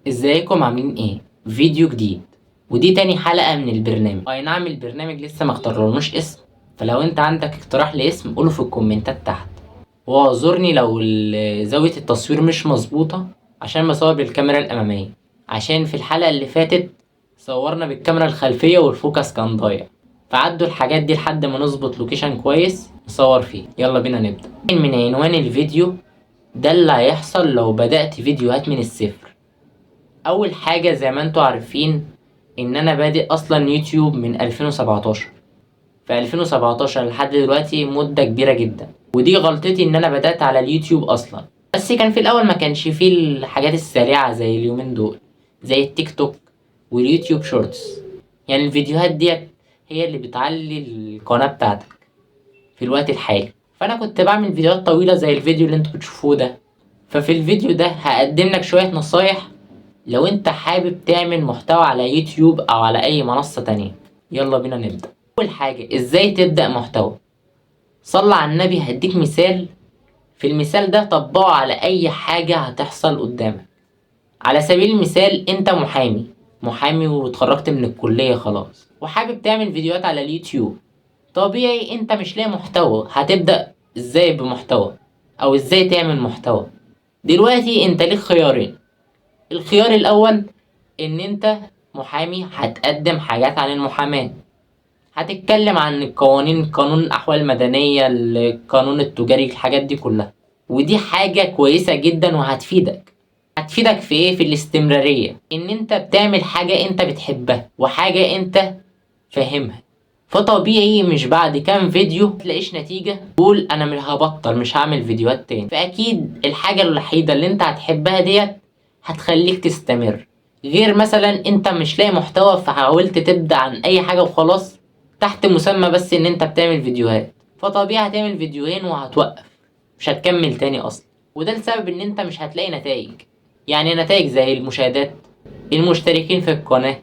ازيكم عاملين ايه؟ فيديو جديد، ودي تاني حلقة من البرنامج. اي نعم، البرنامج لسه ما اختارلوش اسم، فلو انت عندك اقتراح لاسم قوله في الكومنتات تحت، واعذرني لو زاوية التصوير مش مظبوطة عشان بصور بالكاميرا الامامية، عشان في الحلقة اللي فاتت صورنا بالكاميرا الخلفية والفوكس كان ضايع، فعدوا الحاجات دي لحد ما نظبط لوكيشن كويس نصور فيه. يلا بينا نبدأ. من عنوان الفيديو ده اللي هيحصل لو بدأت فيديوهات من الصفر. اول حاجه زي ما انتوا عارفين ان انا بادئ اصلا يوتيوب من 2017. في 2017 لحد دلوقتي مده كبيره جدا، ودي غلطتي ان انا بدات على اليوتيوب اصلا. بس كان في الاول ما كانش فيه الحاجات السريعه زي اليومين دول، زي التيك توك واليوتيوب شورتس. يعني الفيديوهات ديت هي اللي بتعلي القناه بتاعتك في الوقت الحالي. فانا كنت بعمل فيديوهات طويله زي الفيديو اللي انتوا بتشوفوه ده. ففي الفيديو ده هقدم لك شويه نصايح لو انت حابب تعمل محتوى على يوتيوب او على اي منصة تانية. يلا بينا نبدأ. اول حاجة، ازاي تبدأ محتوى؟ صلى على النبي. هديك مثال، في المثال ده طبقه على اي حاجة هتحصل قدامك. على سبيل المثال انت محامي واتخرجت من الكلية خلاص، وحابب تعمل فيديوهات على اليوتيوب. طبيعي انت مش لاقي محتوى، هتبدأ ازاي بمحتوى او ازاي تعمل محتوى؟ دلوقتي انت ليك خيارين. الخيار الاول ان انت محامي، هتقدم حاجات عن المحاماة، هتتكلم عن القوانين، قانون الاحوال المدنية، القانون التجاري، الحاجات دي كلها. ودي حاجة كويسة جدا هتفيدك في ايه؟ في الاستمرارية، ان انت بتعمل حاجة انت بتحبها وحاجة انت فاهمها. فطبيعي مش بعد كام فيديو تلاقيش نتيجة تقول انا مش هبطل، مش هعمل فيديوهات تاني. فاكيد الحاجة الوحيدة اللي انت هتحبها ديت هتخليك تستمر. غير مثلا انت مش لاقي محتوى فحاولت تبدأ عن اي حاجة وخلاص تحت مسمى بس ان انت بتعمل فيديوهات، فطبيعي هتعمل فيديوهين وهتوقف، مش هتكمل تاني اصلا. وده السبب ان انت مش هتلاقي نتائج. يعني نتائج زي المشاهدات، المشتركين في القناة،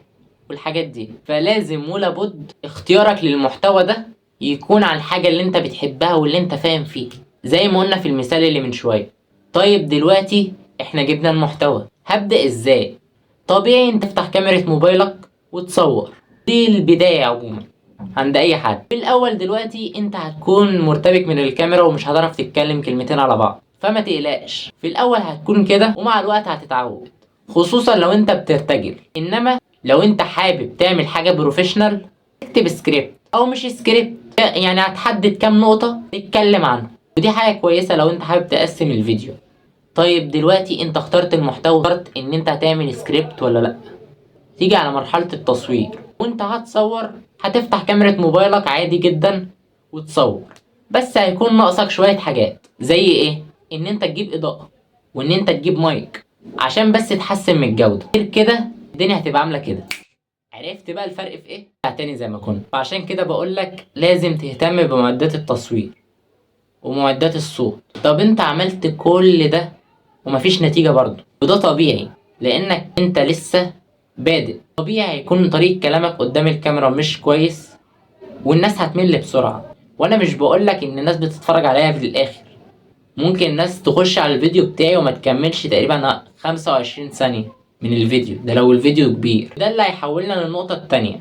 والحاجات دي. فلازم ولابد اختيارك للمحتوى ده يكون عن الحاجة اللي انت بتحبها واللي انت فاهم فيه، زي ما قلنا في المثال اللي من شوية. طيب دلوقتي احنا جبنا المحتوى، هبدأ ازاي؟ طبيعي انت تفتح كاميرا موبايلك وتصور. دي البداية عموما عند اي حد. في الاول دلوقتي انت هتكون مرتبك من الكاميرا ومش هتعرف تتكلم كلمتين على بعض، فما تقلقش، في الاول هتكون كده ومع الوقت هتتعود، خصوصا لو انت بترتجل. انما لو انت حابب تعمل حاجة بروفيشنال اكتب سكريبت او مش سكريبت، يعني هتحدد كام نقطة تتكلم عنها، ودي حاجة كويسة لو انت حابب تقسم الفيديو. طيب دلوقتي انت اخترت المحتوى، اخترت ان انت هتعمل سكريبت ولا لا؟ تيجي على مرحلة التصوير وانت هتصور، هتفتح كاميرا موبايلك عادي جدا وتصور. بس هيكون ناقصك شوية حاجات، زي ايه؟ ان انت تجيب اضاءة، وان انت تجيب مايك عشان بس تحسن من الجودة. غير كده الدنيا هتبقى عاملة كده. عرفت بقى الفرق في ايه؟ تاني زي ما كنا. فعشان كده بقولك لازم تهتم بمعدات التصوير ومعدات الصوت. طب انت عملت كل ده ومفيش نتيجة برضه، وده طبيعي لانك انت لسه بادئ. طبيعي هيكون طريقة كلامك قدام الكاميرا مش كويس والناس هتمل بسرعة. وانا مش بقولك ان الناس بتتفرج عليا في الاخر، ممكن الناس تخش على الفيديو بتاعي وما تكملش تقريبا 25 ثانية من الفيديو ده لو الفيديو كبير. ده اللي هيحولنا للنقطة التانية،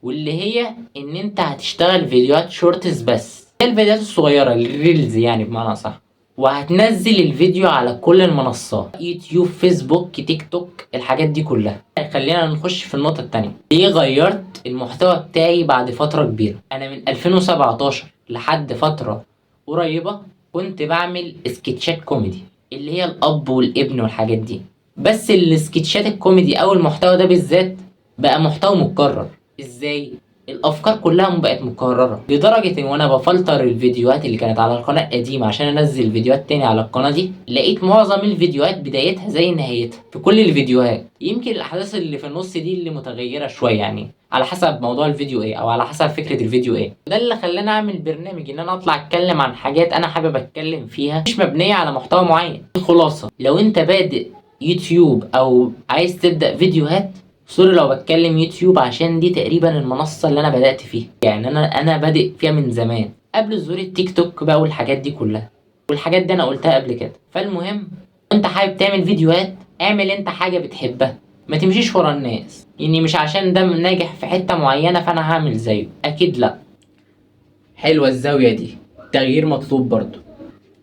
واللي هي ان انت هتشتغل فيديوهات شورتس بس، هي الفيديوهات الصغيرة الريلز يعني بمعنى صح. وهتنزل الفيديو على كل المنصات، يوتيوب، فيسبوك، تيك توك، الحاجات دي كلها. خلينا نخش في النقطة التانية، ليه غيرت المحتوى بتاعي بعد فترة كبيرة. انا من 2017 لحد فترة قريبة كنت بعمل سكتشات كوميدي، اللي هي الاب والابن والحاجات دي. بس السكتشات الكوميدي او المحتوى ده بالذات بقى محتوى متكرر. ازاي؟ الافكار كلها بقت مكرره لدرجه ان وانا بفلتر الفيديوهات اللي كانت على القناه القديمه عشان انزل فيديوهات تاني على القناه دي، لقيت معظم الفيديوهات بدايتها زي نهايتها في كل الفيديوهات. يمكن الاحداث اللي في النص دي اللي متغيره شويه، يعني على حسب موضوع الفيديو ايه او على حسب فكره الفيديو ايه. ده اللي خلاني اعمل برنامج ان انا اطلع اتكلم عن حاجات انا حابب اتكلم فيها، مش مبنيه على محتوى معين. الخلاصه، لو انت بادئ يوتيوب او عايز تبدا فيديوهات، سوري لو بتكلم يوتيوب عشان دي تقريبا المنصة اللي انا بدأت فيها، يعني انا بادئ فيها من زمان قبل ظهور التيك توك بقى والحاجات دي كلها، والحاجات دي انا قلتها قبل كده. فالمهم انت حابب تعمل فيديوهات اعمل انت حاجة بتحبها، ما تمشيش ورا الناس. يعني مش عشان ده ناجح في حتة معينة فانا هعمل زيه، اكيد لا. حلوة الزاوية دي، تغيير مطلوب برضو.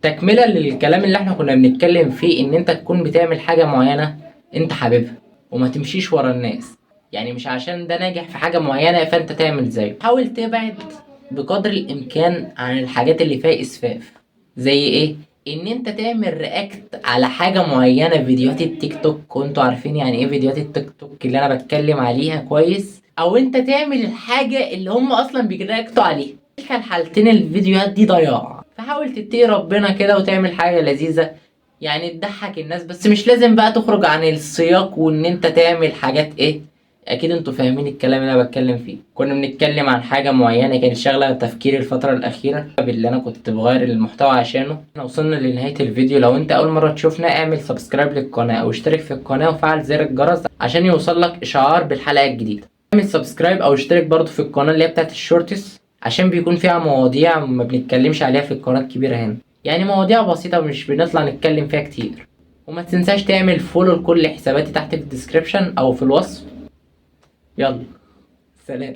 تكملة للكلام اللي احنا كنا بنتكلم فيه، ان انت تكون بتعمل حاجة معينة انت حاببها وما تمشيش ورا الناس. يعني مش عشان ده ناجح في حاجة معينة فانت تعمل زيه. حاول تبعد بقدر الامكان عن الحاجات اللي فيها اسفاف. زي ايه؟ ان انت تعمل رياكت على حاجة معينة، فيديوهات التيك توك، وانتوا عارفين يعني ايه فيديوهات التيك توك اللي انا بتكلم عليها كويس. او انت تعمل الحاجة اللي هم اصلا بيرياكتوا عليها. في الحالتين الفيديوهات دي ضياع. فحاول تتقي ربنا كده وتعمل حاجة لذيذة يعني تضحك الناس، بس مش لازم بقى تخرج عن السياق وان انت تعمل حاجات ايه. اكيد انتوا فاهمين الكلام اللي انا بتكلم فيه. كنا بنتكلم عن حاجة معينة كانت شغلة تفكيري الفترة الاخيرة اللي انا كنت بغير المحتوى عشانه. احنا وصلنا لنهاية الفيديو. لو انت اول مرة تشوفنا اعمل سبسكرايب للقناة او اشترك في القناة وفعل زر الجرس عشان يوصلك اشعار بالحلقة الجديدة. اعمل سبسكرايب او اشترك برضو في القناة اللي هي بتاعت الشورتس، عشان بيكون فيها مواضيع ما بنتكلمش عليها في القناة الكبيرة هنا. يعني مواضيع بسيطة مش بنطلع نتكلم فيها كتير. وما تنساش تعمل فولو لكل حساباتي تحت في الديسكريبشن او في الوصف. يلا، سلام.